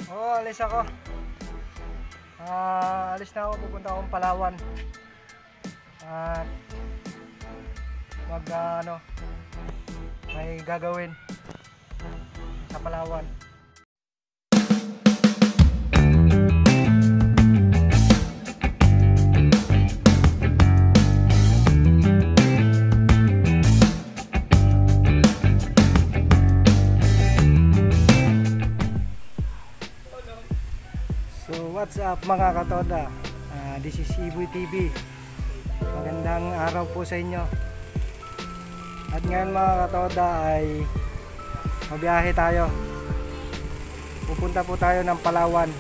Oo, alis ako. Alis na ako, pupunta akong Palawan. At may gagawin sa Palawan. So what's up mga katoda, this is Iboy TV. Magandang araw po sa inyo. At ngayon mga katoda ay mabiyahe tayo. Pupunta po tayo ng Palawan.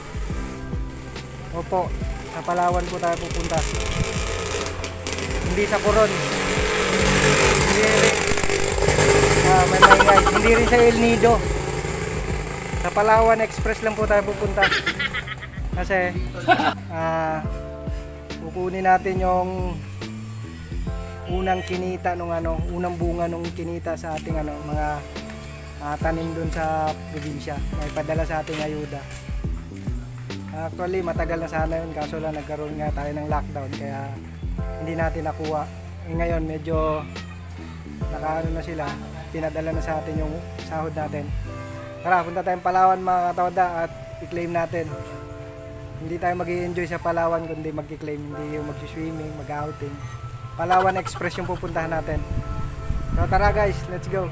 Opo, sa Palawan po tayo pupunta. Hindi sa Coron. Hindi rin hindi rin sa El Nido. Sa Palawan Express lang po tayo pupunta. Kasi kukunin natin yung unang kinita unang bunga nung kinita sa ating mga tanim doon sa probinsya. May padala sa ating ayuda. Actually, matagal na sana yun, kaso lang nagkaroon nga tayo ng lockdown kaya hindi natin nakuha. Ngayon medyo na sila, pinadala na sa atin yung sahod natin. Tara, punta tayong Palawan mga katoda at i-claim natin. Hindi tayo mag-i-enjoy sa Palawan kundi mag-i-claim, hindi yung mag-swimming, mag-outing. Palawan Express yung pupuntahan natin. So tara guys, let's go.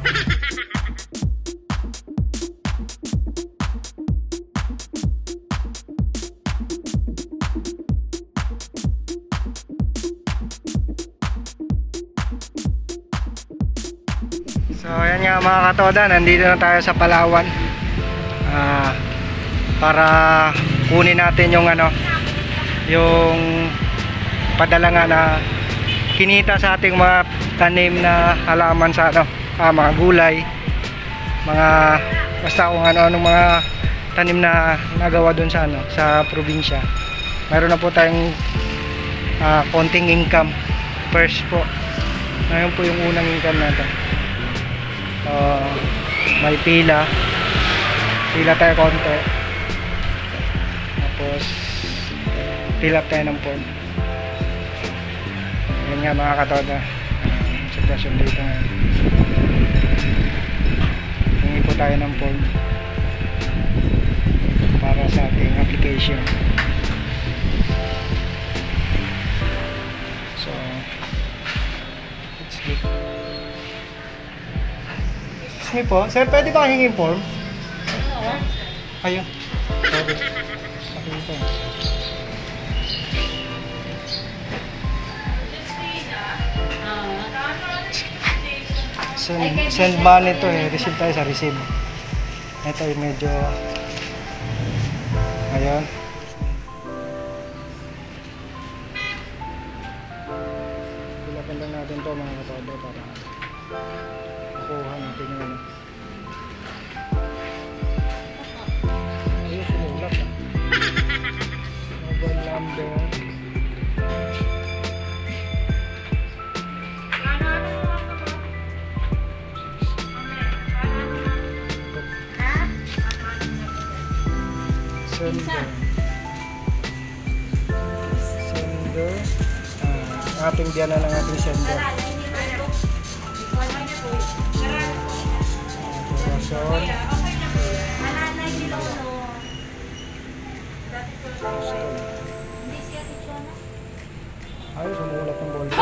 So ayan nga mga katoda, nandito na tayo sa Palawan. Para kunin natin yung yung padala nga na kinita sa ating mga tanim na halaman sa mga gulay, mga basta kung ano-anong mga tanim na nagawa doon sa probinsya. Meron na po tayong konting income first po. Ngayon po yung unang income natin. May pila tayo konti. Tapos fill up tayo ng form. Yan nga mga katoda, sitwasyon dito ngayon. Hingi po tayo ng form para sa ating application. So let's go. Excuse me po, sir, pwede ba hingin form? Ayun. Send money to receive tayo sa receive. Ito yung medyo ayun. Pilapan lang natin to mga katoda para makuha natin yung ayun, sumulat mobile number. Sender. Ating diyan na ng ating sender. Operasyon. Ay, sumulat ng bolsa.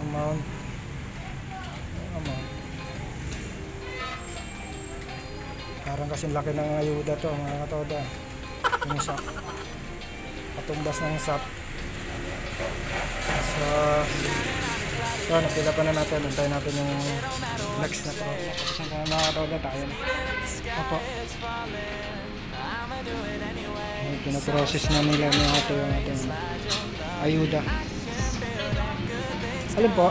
Amount. Parang kasing laki ng ayuda to mga katoda. Yung SAP, patumbas ng SAP. So napila pa na natin. Antayin natin yung next na process. Kasi mga katoda tayo na. Opo, pinaprocess na nila yung ating ayuda. Alin po?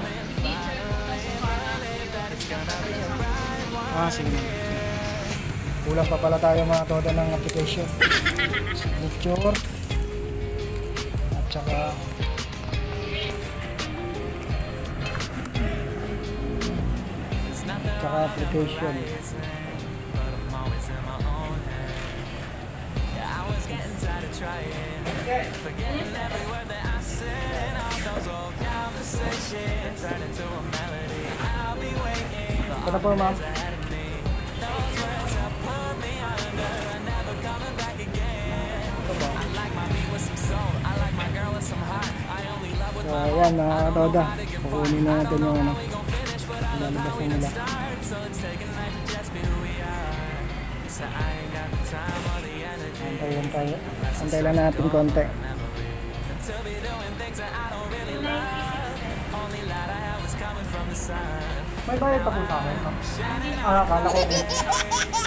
Sige na. Kulang pa pala tayo mga toda ng application. Signature. At saka application. Ito po, ma'am. So ayan, mga katoda, kukunin na natin yung ano, lalabas na nila. Antay lang natin konti. May bayad pa po sa akin, no? Akala ko,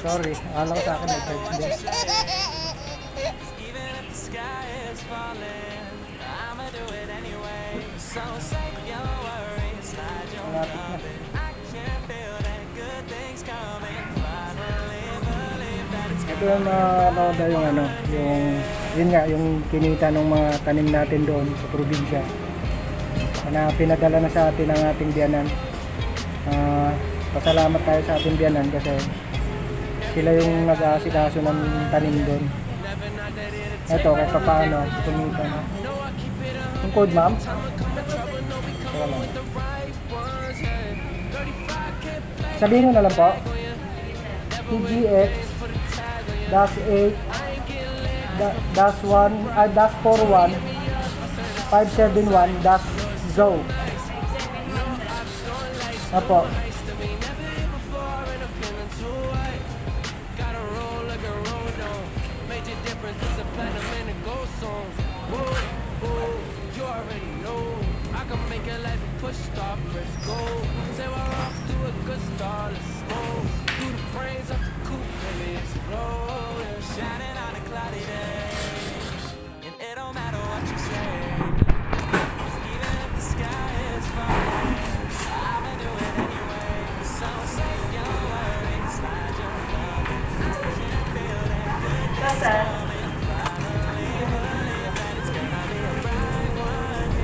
sorry, akala ko sa akin may charge din. Malapit na. Ito yung mga katoda yung ano, yun nga, yung kinita ng mga tanim natin doon sa probinsya na pinadala na sa atin ang ating biyanan. Pasalamat tayo sa ating biyanan kasi sila yung nag-aasikaso ng tanim doon. Ito, kahit pa paano, kumita na. Yung code, ma'am? Sabihin nyo na lang po. TGX -8 -41 571 -ZO. Apo.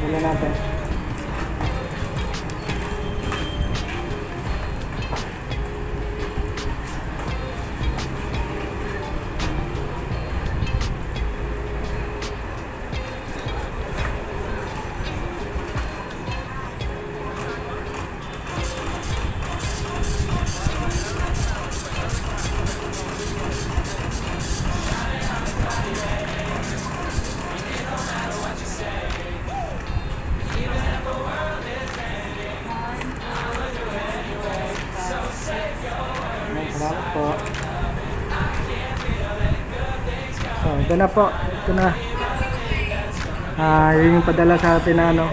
Wala natin. Salamat po. So, ito na po. Ito na. Yun yung padala sa atin na ano.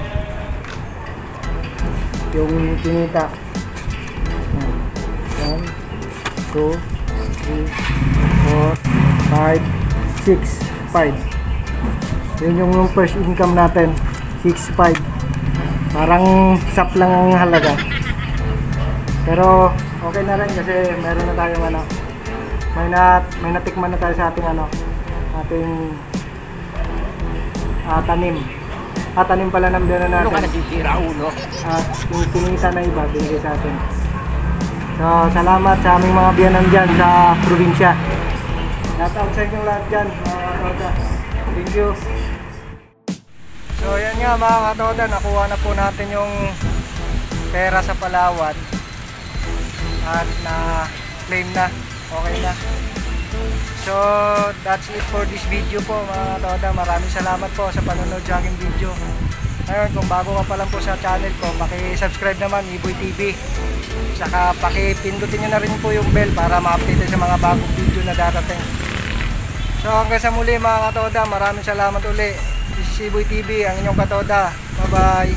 Yung kinita. 1, 2, 3, 4, 5, 6, 5. Yun yung first income natin. 6.5. Parang sap lang ang halaga. Pero okay na rin kasi meron na tayong ano, may natikman na tayo sa ating ano, ating tanim. Tanim pala ng biyanan natin. Ano ka nasisira, ulo? At yung kinita na iba binigay sa atin. So salamat sa aming mga biyanan dyan sa probinsya. Shoutout sa inyong lahat dyan, mga katoda. Thank you. So yan nga mga katoda, nakuha na po natin yung pera sa Palawan. At na-claim na, okay na. So that's it for this video po mga katoda. Maraming salamat po sa panonood sa aking video. Ngayon, kung bago ka pa lang po sa channel ko, paki-subscribe naman, Iboy TV. Saka paki-pindutin nyo na rin po yung bell para ma-update sa mga bagong video na darating. So hanggang sa muli mga katoda, maraming salamat uli. This is Iboy TV, ang inyong katoda. Bye bye.